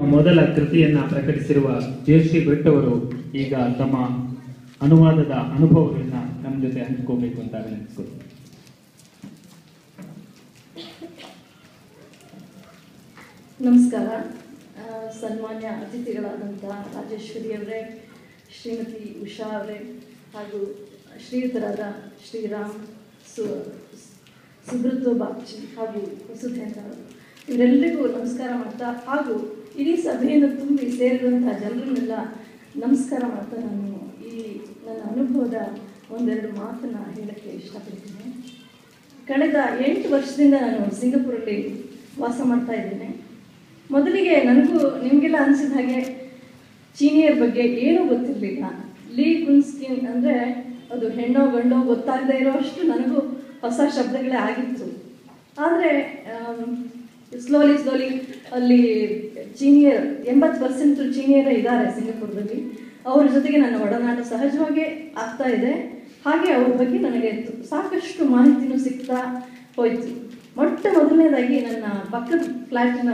ಮೊದಲ ಕೃತಿಯನ್ನು ಪ್ರಕಟಿಸಿರುವ ಜಯಶ್ರೀ ಭಟ್ ಅವರು ಈಗ ತಮ್ಮ ಅನುವಾದದ ಅನುಭವಗಳನ್ನ ನಮ್ಮ ಜೊತೆ ಹಂಚ್ಕೋಬೇಕು ಅಂತ ವಿನಂತಿಸ್ಕೊಳ್ತೀನಿ. ನಮಸ್ಕಾರ. ಸನ್ಮಾನ್ಯ ಅತಿಥಿಗಳಾದಂಥ ರಾಜೇಶ್ವರಿ ಅವರೇ, ಶ್ರೀಮತಿ ಉಷಾ ಅವರೇ ಹಾಗೂ ಶ್ರೀಯುತರಾದ ಶ್ರೀರಾಮ್, ಸುಬ್ರತೋ ಬಾಗ್ಚಿ ಹಾಗೂ ವಸುಧೇಂದ್ರ ಅವರು, ಇವರೆಲ್ಲರಿಗೂ ನಮಸ್ಕಾರ ಮಾಡ್ತಾ ಹಾಗೂ ಇಡೀ ಸಭೆಯನ್ನು ತುಂಬಿ ಸೇರಿದಂಥ ಜನರನ್ನೆಲ್ಲ ನಮಸ್ಕಾರ ಮಾಡ್ತಾ ನಾನು ಈ ನನ್ನ ಅನುಭವದ ಒಂದೆರಡು ಮಾತನ್ನು ಹೇಳೋಕ್ಕೆ ಇಷ್ಟಪಡ್ತೀನಿ. ಕಳೆದ 8 ವರ್ಷದಿಂದ ನಾನು ಸಿಂಗಪುರಲ್ಲಿ ವಾಸ ಮಾಡ್ತಾ ಇದ್ದೇನೆ. ಮೊದಲಿಗೆ ನನಗೂ ನಿಮಗೆಲ್ಲ ಅನಿಸಿದ ಹಾಗೆ ಚೀನಿಯರ ಬಗ್ಗೆ ಏನೂ ಗೊತ್ತಿರಲಿಲ್ಲ. ಲೀ ಕುನ್ಸ್ಕಿನ್ ಅಂದರೆ ಅದು ಹೆಣ್ಣೋ ಗಂಡೋ ಗೊತ್ತಾಗದೇ ಇರೋಷ್ಟು ನನಗೂ ಹೊಸ ಶಬ್ದಗಳೇ ಆಗಿತ್ತು. ಆದರೆ ಸ್ಲೋಲಿ ಅಲ್ಲಿ ಚೀನಿಯರ್ 80% ಚೀನಿಯರೇ ಇದ್ದಾರೆ ಸಿಂಗಪುರದಲ್ಲಿ. ಅವ್ರ ಜೊತೆಗೆ ನನ್ನ ಒಡನಾಟ ಸಹಜವಾಗಿ ಆಗ್ತಾ ಇದೆ. ಹಾಗೆ ಅವ್ರ ಬಗ್ಗೆ ನನಗೆ ಸಾಕಷ್ಟು ಮಾಹಿತಿನೂ ಸಿಗ್ತಾ ಹೋಯಿತು. ಮೊದಲನೇದಾಗಿ ನನ್ನ ಪಕ್ಕದ ಫ್ಲ್ಯಾಟಿನ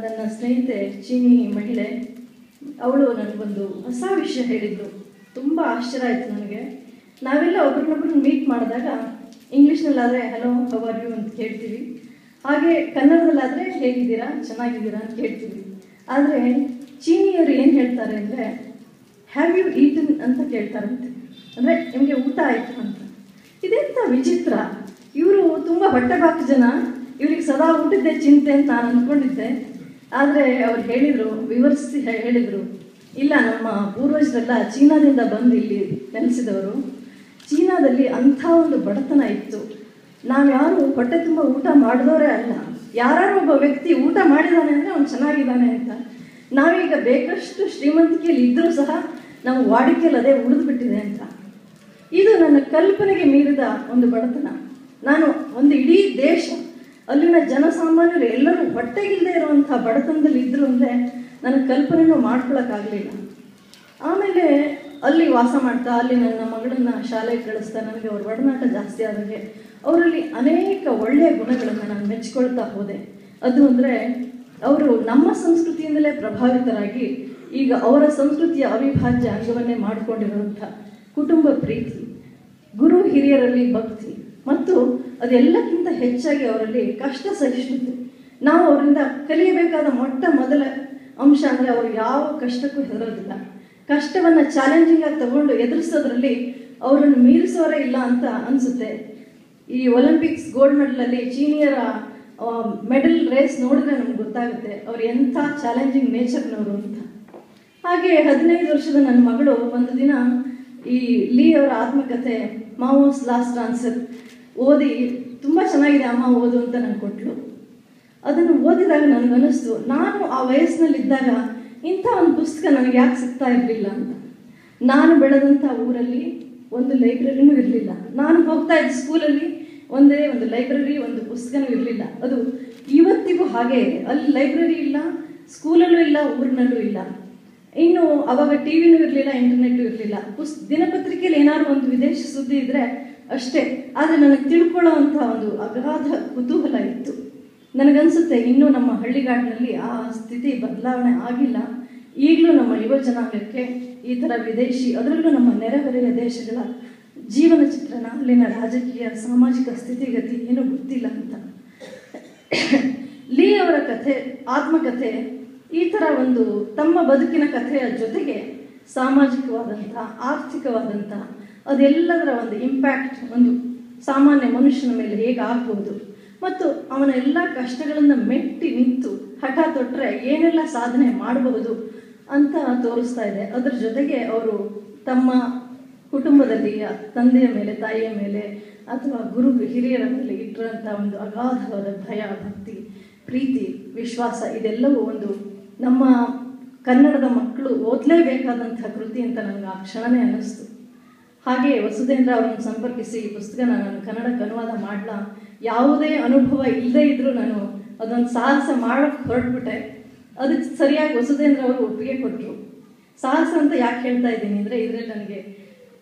ನನ್ನ ಸ್ನೇಹಿತೆ ಚೀನಿ ಮಹಿಳೆ, ಅವಳು ನನಗೊಂದು ಹೊಸ ವಿಷಯ ಹೇಳಿದ್ಳು. ತುಂಬ ಆಶ್ಚರ್ಯ ಆಯಿತು ನನಗೆ. ನಾವೆಲ್ಲ ಒಬ್ರನ್ನೊಬ್ರನ್ನ ಮೀಟ್ ಮಾಡಿದಾಗ ಇಂಗ್ಲೀಷ್ನಲ್ಲಾದರೆ ಹಲೋ ಹೌ ಆರ್ ಯು ಅಂತ ಕೇಳ್ತೀವಿ, ಹಾಗೆ ಕನ್ನಡದಲ್ಲಾದರೆ ಹೇಗಿದ್ದೀರಾ ಚೆನ್ನಾಗಿದ್ದೀರಾ ಅಂತ ಕೇಳ್ತೀವಿ. ಆದರೆ ಚೀನಿಯರು ಏನು ಹೇಳ್ತಾರೆ ಅಂದರೆ ಹ್ಯಾವ್ ಯು ಈಟನ್ ಅಂತ ಕೇಳ್ತಾರಂತೆ. ಅಂದರೆ ನಿಮಗೆ ಊಟ ಆಯಿತು ಅಂತ. ಇದೆಂಥ ವಿಚಿತ್ರ! ಇವರು ತುಂಬ ಹೊಟ್ಟೆಬಾಕು ಜನ, ಇವ್ರಿಗೆ ಸದಾ ಊಟದ್ದೇ ಚಿಂತೆ ಅಂತ ನಾನು ಅಂದ್ಕೊಂಡಿದ್ದೆ. ಆದರೆ ಅವ್ರು ಹೇಳಿದರು, ವಿವರಿಸಿ ಹೇಳಿದರು, ಇಲ್ಲ ನಮ್ಮ ಪೂರ್ವಜರೆಲ್ಲ ಚೀನಾದಿಂದ ಬಂದು ಇಲ್ಲಿ ನೆಲೆಸಿದವರು. ಚೀನಾದಲ್ಲಿ ಅಂಥ ಒಂದು ಬಡತನ ಇತ್ತು. ನಾವ್ಯಾರು ಹೊಟ್ಟೆ ತುಂಬ ಊಟ ಮಾಡಿದವರೇ ಅಲ್ಲ. ಯಾರು ಒಬ್ಬ ವ್ಯಕ್ತಿ ಊಟ ಮಾಡಿದ್ದಾನೆ ಅಂದರೆ ಅವ್ನು ಚೆನ್ನಾಗಿದ್ದಾನೆ ಅಂತ. ನಾವೀಗ ಬೇಕಷ್ಟು ಶ್ರೀಮಂತಿಕೆಯಲ್ಲಿ ಇದ್ದರೂ ಸಹ ನಾವು ವಾಡಿಕೆಯಲ್ಲಿ ಅದೇ ಉಳಿದುಬಿಟ್ಟಿದೆ ಅಂತ. ಇದು ನನ್ನ ಕಲ್ಪನೆಗೆ ಮೀರಿದ ಒಂದು ಬಡತನ. ನಾನು ಒಂದು ಇಡೀ ದೇಶ, ಅಲ್ಲಿನ ಜನಸಾಮಾನ್ಯರು ಎಲ್ಲರೂ ಹೊಟ್ಟೆಗಿಲ್ಲದೆ ಇರುವಂಥ ಬಡತನದಲ್ಲಿ ಇದ್ದರು ಅಂದರೆ ನನ್ನ ಕಲ್ಪನೆನೂ ಮಾಡ್ಕೊಳ್ಳೋಕ್ಕಾಗಲಿಲ್ಲ. ಆಮೇಲೆ ಅಲ್ಲಿ ವಾಸ ಮಾಡ್ತಾ ಅಲ್ಲಿ ನನ್ನ ಮಗಳನ್ನು ಶಾಲೆಗೆ ಕಳಿಸ್ತಾ ನನಗೆ ಅವ್ರ ಒಡನಾಟ ಜಾಸ್ತಿ ಆದಾಗೆ ಅವರಲ್ಲಿ ಅನೇಕ ಒಳ್ಳೆಯ ಗುಣಗಳನ್ನು ನಾನು ಮೆಚ್ಕೊಳ್ತಾ ಹೋದೆ. ಅದು ಅಂದರೆ ಅವರು ನಮ್ಮ ಸಂಸ್ಕೃತಿಯಿಂದಲೇ ಪ್ರಭಾವಿತರಾಗಿ ಈಗ ಅವರ ಸಂಸ್ಕೃತಿಯ ಅವಿಭಾಜ್ಯ ಅಂಗವನ್ನೇ ಮಾಡಿಕೊಂಡಿರುವಂಥ ಕುಟುಂಬ ಪ್ರೀತಿ, ಗುರು ಹಿರಿಯರಲ್ಲಿ ಭಕ್ತಿ ಮತ್ತು ಅದೆಲ್ಲಕ್ಕಿಂತ ಹೆಚ್ಚಾಗಿ ಅವರಲ್ಲಿ ಕಷ್ಟ ಸಹಿಷ್ಣುತೆ. ನಾವು ಅವರಿಂದ ಕಲಿಯಬೇಕಾದ ಮೊದಲ ಅಂಶ ಅಂದರೆ ಅವರು ಯಾವ ಕಷ್ಟಕ್ಕೂ ಹೆದರೋದಿಲ್ಲ. ಕಷ್ಟವನ್ನು ಚಾಲೆಂಜಿಂಗಾಗಿ ತಗೊಂಡು ಎದುರಿಸೋದ್ರಲ್ಲಿ ಅವರನ್ನು ಮೀರಿಸೋರೇ ಇಲ್ಲ ಅಂತ ಅನಿಸುತ್ತೆ. ಈ ಒಲಿಂಪಿಕ್ಸ್ ಗೋಲ್ಡ್ ಮೆಡಲಲ್ಲಿ ಚೀನಿಯರ ಮೆಡಲ್ ರೇಸ್ ನೋಡಿದ್ರೆ ನಮ್ಗೆ ಗೊತ್ತಾಗುತ್ತೆ ಅವ್ರು ಎಂಥ ಚಾಲೆಂಜಿಂಗ್ ನೇಚರ್ನವರು ಅಂತ. ಹಾಗೆ 15 ವರ್ಷದ ನನ್ನ ಮಗಳು ಒಂದು ದಿನ ಈ ಲೀ ಅವರ ಆತ್ಮಕಥೆ ಮಾವೋಸ್ ಲಾಸ್ಟ್ ಆನ್ಸರ್ ಓದಿ ತುಂಬ ಚೆನ್ನಾಗಿದೆ ಅಮ್ಮ ಓದು ಅಂತ ನನಗೆ ಕೊಟ್ಟಳು. ಅದನ್ನು ಓದಿದಾಗ ನನಗನ್ನಿಸ್ತು, ನಾನು ಆ ವಯಸ್ಸಿನಲ್ಲಿದ್ದಾಗ ಇಂಥ ಒಂದು ಪುಸ್ತಕ ನನಗೆ ಯಾಕೆ ಸಿಗ್ತಾ ಇರಲಿಲ್ಲ ಅಂತ. ನಾನು ಬೆಳೆದಂಥ ಊರಲ್ಲಿ ಒಂದು ಲೈಬ್ರರಿನೂ ಇರಲಿಲ್ಲ. ನಾನು ಹೋಗ್ತಾ ಇದ್ದ ಸ್ಕೂಲಲ್ಲಿ ಒಂದೇ ಒಂದು ಲೈಬ್ರರಿ, ಒಂದು ಪುಸ್ತಕನೂ ಇರಲಿಲ್ಲ. ಅದು ಇವತ್ತಿಗೂ ಹಾಗೇ ಇದೆ. ಅಲ್ಲಿ ಲೈಬ್ರರಿ ಇಲ್ಲ, ಸ್ಕೂಲಲ್ಲೂ ಇಲ್ಲ, ಊರಿನಲ್ಲೂ ಇಲ್ಲ. ಇನ್ನು ಅವಾಗ ಟಿ ವಿನೂ ಇರಲಿಲ್ಲ, ಇಂಟರ್ನೆಟ್ಟೂ ಇರಲಿಲ್ಲ. ದಿನಪತ್ರಿಕೆಯಲ್ಲಿ ಏನಾದ್ರು ಒಂದು ವಿದೇಶ ಸುದ್ದಿ ಇದ್ದರೆ ಅಷ್ಟೇ. ಆದರೆ ನನಗೆ ತಿಳ್ಕೊಳ್ಳೋವಂಥ ಒಂದು ಅಗಾಧ ಕುತೂಹಲ ಇತ್ತು. ನನಗನ್ಸುತ್ತೆ ಇನ್ನೂ ನಮ್ಮ ಹಳ್ಳಿಗಾಡಿನಲ್ಲಿ ಆ ಸ್ಥಿತಿ ಬದಲಾವಣೆ ಆಗಿಲ್ಲ. ಈಗಲೂ ನಮ್ಮ ಯುವ ಜನಾಂಗಕ್ಕೆ ಈ ಥರ ವಿದೇಶಿ, ಅದರಲ್ಲೂ ನಮ್ಮ ನೆರೆಹೊರೆಯ ದೇಶಗಳ ಜೀವನ ಚಿತ್ರಣ, ಅಲ್ಲಿನ ರಾಜಕೀಯ ಸಾಮಾಜಿಕ ಸ್ಥಿತಿಗತಿ ಏನೂ ಗೊತ್ತಿಲ್ಲ ಅಂತ. ಲೀ ಅವರ ಕಥೆ, ಆತ್ಮಕಥೆ ಈ ಥರ ಒಂದು ತಮ್ಮ ಬದುಕಿನ ಕಥೆಯ ಜೊತೆಗೆ ಸಾಮಾಜಿಕವಾದಂಥ, ಆರ್ಥಿಕವಾದಂಥ ಅದೆಲ್ಲದರ ಒಂದು ಇಂಪ್ಯಾಕ್ಟ್ ಒಂದು ಸಾಮಾನ್ಯ ಮನುಷ್ಯನ ಮೇಲೆ ಹೇಗೆ ಆಗ್ಬೋದು ಮತ್ತು ಅವನ ಎಲ್ಲ ಕಷ್ಟಗಳನ್ನು ಮೆಟ್ಟಿ ನಿಂತು ಹಠ ತೊಟ್ಟರೆ ಏನೆಲ್ಲ ಸಾಧನೆ ಮಾಡಬಹುದು ಅಂತ ತೋರಿಸ್ತಾ ಇದೆ. ಅದರ ಜೊತೆಗೆ ಅವರು ತಮ್ಮ ಕುಟುಂಬದಲ್ಲಿ ತಂದೆಯ ಮೇಲೆ, ತಾಯಿಯ ಮೇಲೆ ಅಥವಾ ಗುರು ಹಿರಿಯರ ಮೇಲೆ ಇಟ್ಟಿರೋಂಥ ಒಂದು ಅಗಾಧವಾದ ಭಯ, ಭಕ್ತಿ, ಪ್ರೀತಿ, ವಿಶ್ವಾಸ ಇದೆಲ್ಲವೂ ಒಂದು ನಮ್ಮ ಕನ್ನಡದ ಮಕ್ಕಳು ಓದಲೇಬೇಕಾದಂಥ ಕೃತಿ ಅಂತ ನನಗೆ ಆ ಕ್ಷಣನೇ ಅನ್ನಿಸ್ತು. ಹಾಗೆ ವಸುಧೇಂದ್ರ ಅವರನ್ನು ಸಂಪರ್ಕಿಸಿ ಈ ಪುಸ್ತಕನ ನಾನು ಕನ್ನಡಕ್ಕೆ ಅನುವಾದ ಮಾಡಲ, ಯಾವುದೇ ಅನುಭವ ಇಲ್ಲದೇ ಇದ್ದರೂ ನಾನು ಅದೊಂದು ಸಾಹಸ ಮಾಡೋಕ್ಕೆ ಹೊರಟ್ಬಿಟ್ಟೆ. ಅದಕ್ಕೆ ಸರಿಯಾಗಿ ವಸುಧೇಂದ್ರ ಅವರು ಒಪ್ಪಿಗೆ ಕೊಟ್ಟರು. ಸಾಹಸ ಅಂತ ಯಾಕೆ ಹೇಳ್ತಾ ಇದ್ದೀನಿ ಅಂದರೆ ಇದರಲ್ಲಿ ನನಗೆ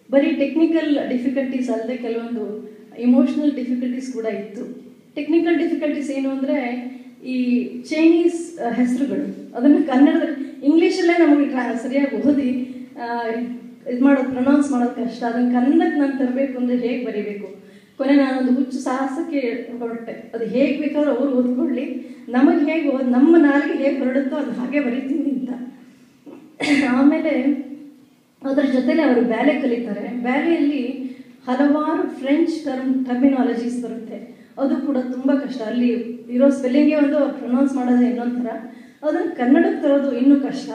ಬರೀ ಟೆಕ್ನಿಕಲ್ ಡಿಫಿಕಲ್ಟೀಸ್ ಅಲ್ಲದೆ ಕೆಲವೊಂದು ಇಮೋಷ್ನಲ್ ಡಿಫಿಕಲ್ಟೀಸ್ ಕೂಡ ಇತ್ತು. ಟೆಕ್ನಿಕಲ್ ಡಿಫಿಕಲ್ಟೀಸ್ ಏನು ಅಂದರೆ ಈ ಚೈನೀಸ್ ಹೆಸರುಗಳು ಅದನ್ನು ಕನ್ನಡದಲ್ಲಿ ಇಂಗ್ಲೀಷಲ್ಲೇ ನಮಗೆ ಸರಿಯಾಗಿ ಓದಿ ಇದು ಮಾಡೋದು ಪ್ರೊನೌನ್ಸ್ ಮಾಡೋದು ಕಷ್ಟ. ಅದನ್ನು ಕನ್ನಡಕ್ಕೆ ನಾನು ತರಬೇಕು ಅಂದರೆ ಹೇಗೆ ಬರೀಬೇಕು? ಕೊನೆ ನಾನೊಂದು ಹುಚ್ಚು ಸಾಹಸಕ್ಕೆ ಹೊರಟೆ. ಅದು ಹೇಗೆ ಬೇಕಾದ್ರೂ ಅವ್ರು ಓದ್ಕೊಳ್ಳಿ, ನಮಗೆ ಹೇಗೆ ನಮ್ಮ ನಾಲಿಗೆ ಹೇಗೆ ಹೊರಡುತ್ತೋ ಅದು ಹಾಗೆ ಬರೀತೀನಿ ಅಂತ. ಆಮೇಲೆ ಅದರ ಜೊತೆಲೆ ಅವರು ಬ್ಯಾಲೆ ಕಲಿತಾರೆ. ಬ್ಯಾಲೆಯಲ್ಲಿ ಹಲವಾರು ಫ್ರೆಂಚ್ ಟರ್ಮಿನಾಲಜೀಸ್ ಬರುತ್ತೆ, ಅದು ಕೂಡ ತುಂಬ ಕಷ್ಟ. ಅಲ್ಲಿ ಇರೋ ಸ್ಪೆಲ್ಲಿಂಗೇ ಒಂದು, ಪ್ರೊನೌನ್ಸ್ ಮಾಡೋದೇ ಇನ್ನೊಂದು ಥರ. ಅದನ್ನು ಕನ್ನಡಕ್ಕೆ ತರೋದು ಇನ್ನೂ ಕಷ್ಟ.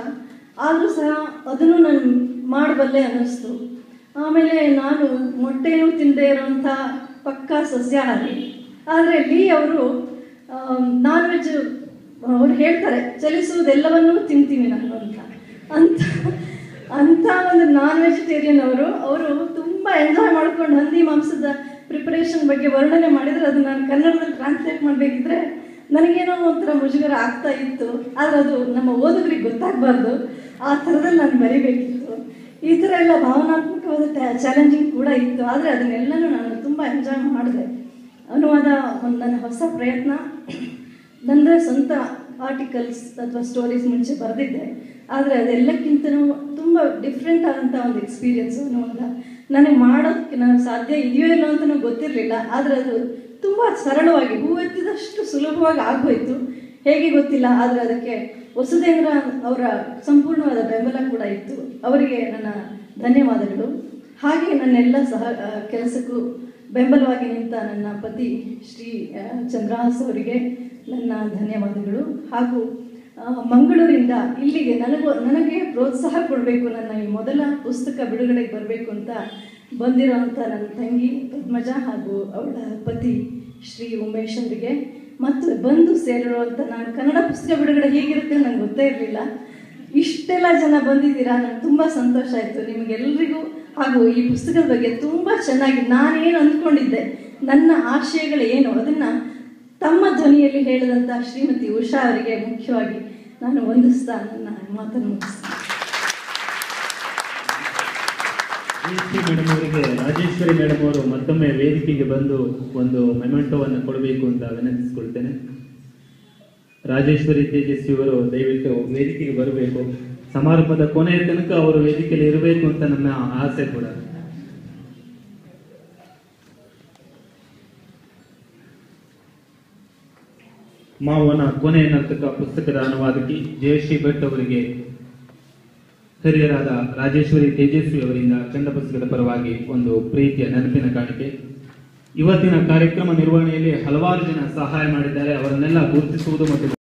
ಆದರೂ ಸಹ ಅದನ್ನು ನಾನು ಮಾಡಬಲ್ಲೆ ಅನ್ನಿಸ್ತು. ಆಮೇಲೆ ನಾನು ಮೊಟ್ಟೆನೂ ತಿನ್ನದೇ ಇರೋಂಥ ಪಕ್ಕಾ ಸಸ್ಯಾಹಾರಿ. ಆದರೆ ಲೀ ಅವರು ನಾನ್ ವೆಜ್ ಅವ್ರು ಹೇಳ್ತಾರೆ, ಚಲಿಸುವುದೆಲ್ಲವನ್ನೂ ತಿಂತೀನಿ ನಾನು ಅಂತ ಒಂದು ನಾನ್ ವೆಜಿಟೇರಿಯನ್ ಅವರು ತುಂಬ ಎಂಜಾಯ್ ಮಾಡ್ಕೊಂಡು ಹಂದಿ ಮಾಂಸದ ಪ್ರಿಪರೇಷನ್ ಬಗ್ಗೆ ವರ್ಣನೆ ಮಾಡಿದರೆ ಅದು ನಾನು ಕನ್ನಡದಲ್ಲಿ ಟ್ರಾನ್ಸ್ಲೇಟ್ ಮಾಡಬೇಕಿದ್ರೆ ನನಗೇನೋ ಒಂಥರ ಮುಜುಗರ ಆಗ್ತಾ ಇತ್ತು. ಆದರೆ ಅದು ನಮ್ಮ ಓದುಗರಿಗೆ ಗೊತ್ತಾಗಬಾರ್ದು, ಆ ಥರದಲ್ಲಿ ನಾನು ಬರೀಬೇಕಿತ್ತು. ಈ ಥರ ಎಲ್ಲ ಭಾವನಾತ್ಮಕವಾದ ಚಾಲೆಂಜಿಂಗ್ ಕೂಡ ಇತ್ತು. ಆದರೆ ಅದನ್ನೆಲ್ಲನೂ ನಾನು ತುಂಬ ಎಂಜಾಯ್ ಮಾಡಿದೆ. ಅನುವಾದ ಒಂದು ನನ್ನ ಹೊಸ ಪ್ರಯತ್ನ. ನನ್ನದೇ ಸ್ವಂತ ಆರ್ಟಿಕಲ್ಸ್ ಅಥವಾ ಸ್ಟೋರೀಸ್ ಮುಂಚೆ ಬರೆದಿದ್ದೆ, ಆದರೆ ಅದೆಲ್ಲಕ್ಕಿಂತಲೂ ತುಂಬ ಡಿಫ್ರೆಂಟ್ ಆದಂಥ ಒಂದು ಎಕ್ಸ್ಪೀರಿಯೆನ್ಸು ಅನುವಾದ. ನನಗೆ ಮಾಡೋದಕ್ಕೆ ನನಗೆ ಸಾಧ್ಯ ಇದೆಯೋ ಇಲ್ಲೋ ಅಂತಲೂ ಗೊತ್ತಿರಲಿಲ್ಲ. ಆದರೆ ಅದು ತುಂಬ ಸರಳವಾಗಿ, ಹೂವೆತ್ತಿದಷ್ಟು ಸುಲಭವಾಗಿ ಆಗೋಯ್ತು. ಹೇಗೆ ಗೊತ್ತಿಲ್ಲ, ಆದರೆ ಅದಕ್ಕೆ ವಸುಧೇಂದ್ರ ಅವರ ಸಂಪೂರ್ಣವಾದ ಬೆಂಬಲ ಕೂಡ ಇತ್ತು. ಅವರಿಗೆ ನನ್ನ ಧನ್ಯವಾದಗಳು. ಹಾಗೆ ನನ್ನೆಲ್ಲ ಕೆಲಸಕ್ಕೂ ಬೆಂಬಲವಾಗಿ ನಿಂತ ನನ್ನ ಪತಿ ಶ್ರೀ ಚಂದ್ರಹಾಸ್ ಅವರಿಗೆ ನನ್ನ ಧನ್ಯವಾದಗಳು. ಹಾಗೂ ಮಂಗಳೂರಿಂದ ಇಲ್ಲಿಗೆ ನನಗೆ ಪ್ರೋತ್ಸಾಹ ಕೊಡಬೇಕು, ನನ್ನ ಈ ಮೊದಲ ಪುಸ್ತಕ ಬಿಡುಗಡೆಗೆ ಬರಬೇಕು ಅಂತ ಬಂದಿರೋಂಥ ನನ್ನ ತಂಗಿ ಪದ್ಮಜ ಹಾಗೂ ಅವಳ ಪತಿ ಶ್ರೀ ಉಮೇಶ್ ಅವರಿಗೆ, ಮತ್ತು ಬಂದು ಸೇರಿರುವಂಥ ನಾನು ಕನ್ನಡ ಪುಸ್ತಕ ಬಿಡುಗಡೆ ಹೇಗಿರುತ್ತೆ ನನಗೆ ಗೊತ್ತೇ ಇರಲಿಲ್ಲ. ಇಷ್ಟೆಲ್ಲ ಜನ ಬಂದಿದ್ದೀರಾ, ನನಗೆ ತುಂಬ ಸಂತೋಷ ಆಯಿತು. ನಿಮಗೆಲ್ಲರಿಗೂ ಹಾಗೂ ಈ ಪುಸ್ತಕದ ಬಗ್ಗೆ ತುಂಬ ಚೆನ್ನಾಗಿ ನಾನೇನು ಅಂದ್ಕೊಂಡಿದ್ದೆ, ನನ್ನ ಆಶಯಗಳೇನು ಅದನ್ನು ತಮ್ಮ ಧ್ವನಿಯಲ್ಲಿ ಹೇಳಿದಂಥ ಶ್ರೀಮತಿ ಉಷಾ ಅವರಿಗೆ ಮುಖ್ಯವಾಗಿ ನಾನು ವಂದಿಸ್ತಾ ನನ್ನ ಮಾತನ್ನು ಮುಗಿಸ್ತೀನಿ. ಮೇಡಮ್ ಅವರಿಗೆ ರಾಜೇಶ್ವರಿ ಮೇಡಮ್ ಅವರು ಮತ್ತೊಮ್ಮೆ ವೇದಿಕೆಗೆ ಬಂದು ಒಂದು ಮೆಮೆಂಟೋವನ್ನು ಕೊಡಬೇಕು ಅಂತ ವಿನಂತಿಸಿಕೊಳ್ತೇನೆ. ರಾಜೇಶ್ವರಿ ತೇಜಸ್ವಿ ಅವರು ದಯವಿಟ್ಟು ವೇದಿಕೆಗೆ ಬರಬೇಕು. ಸಮಾರಂಭದ ಕೊನೆಯ ತನಕ ಅವರು ವೇದಿಕೆಯಲ್ಲಿ ಇರಬೇಕು ಅಂತ ನನ್ನ ಆಸೆ ಕೂಡ. ಮಾವನ ಕೊನೆಯ ನರ್ತಕ ಪುಸ್ತಕದ ಅನುವಾದಕಿ ಜಯಶ್ರೀ ಭಟ್ ಅವರಿಗೆ ಹಿರಿಯರಾದ ರಾಜೇಶ್ವರಿ ತೇಜಸ್ವಿ ಅವರಿಂದ ಚಂದ ಪುಸ್ತಕದ ಪರವಾಗಿ ಒಂದು ಪ್ರೀತಿಯ ನೆನಪಿನ ಕಾಣಿಕೆ. ಇವತ್ತಿನ ಕಾರ್ಯಕ್ರಮ ನಿರ್ವಹಣೆಯಲ್ಲಿ ಹಲವಾರು ಜನ ಸಹಾಯ ಮಾಡಿದ್ದಾರೆ. ಅವರನ್ನೆಲ್ಲ ಗುರುತಿಸುವುದು ಮತ್ತು